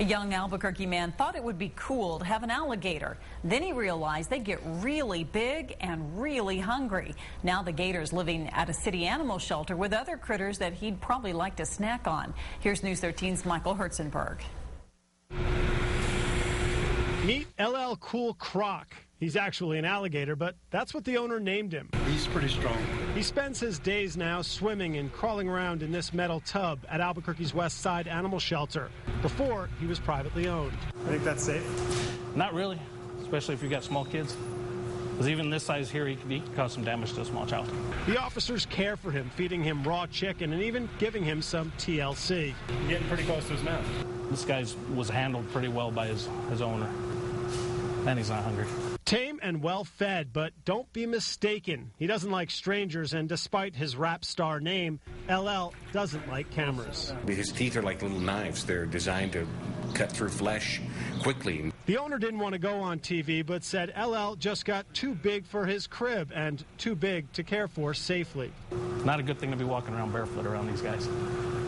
A young Albuquerque man thought it would be cool to have an alligator. Then he realized they get really big and really hungry. Now the gator's living at a city animal shelter with other critters that he'd probably like to snack on. Here's News 13's Michael Hertzenberg. Meet LL Cool Croc. He's actually an alligator, but that's what the owner named him. He's pretty strong. He spends his days now swimming and crawling around in this metal tub at Albuquerque's West Side Animal Shelter. Before, he was privately owned. I think that's safe. Not really, especially if you've got small kids. Because even this size here, he can cause some damage to a small child. The officers care for him, feeding him raw chicken and even giving him some TLC. You're getting pretty close to his mouth. This guy was handled pretty well by his owner, and he's not hungry. Tame and well-fed, but don't be mistaken. He doesn't like strangers, and despite his rap star name, LL doesn't like cameras. His teeth are like little knives. They're designed to cut through flesh quickly. The owner didn't want to go on TV, but said LL just got too big for his crib and too big to care for safely. Not a good thing to be walking around barefoot around these guys,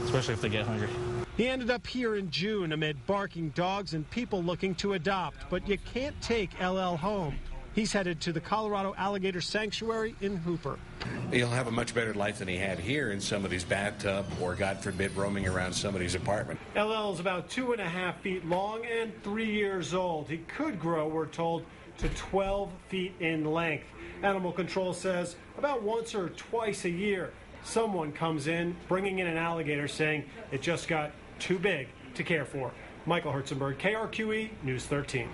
especially if they get hungry. He ended up here in June amid barking dogs and people looking to adopt, but you can't take LL home. He's headed to the Colorado Alligator Sanctuary in Hooper. He'll have a much better life than he had here in somebody's bathtub or, God forbid, roaming around somebody's apartment. LL is about 2.5 feet long and 3 years old. He could grow, we're told, to 12 feet in length. Animal Control says about once or twice a year, someone comes in bringing in an alligator saying it just got too big to care for. Michael Hertzenberg, KRQE, News 13.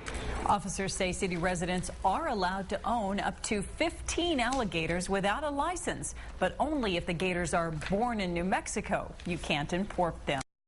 Officers say city residents are allowed to own up to 15 alligators without a license, but only if the gators are born in New Mexico. You can't import them.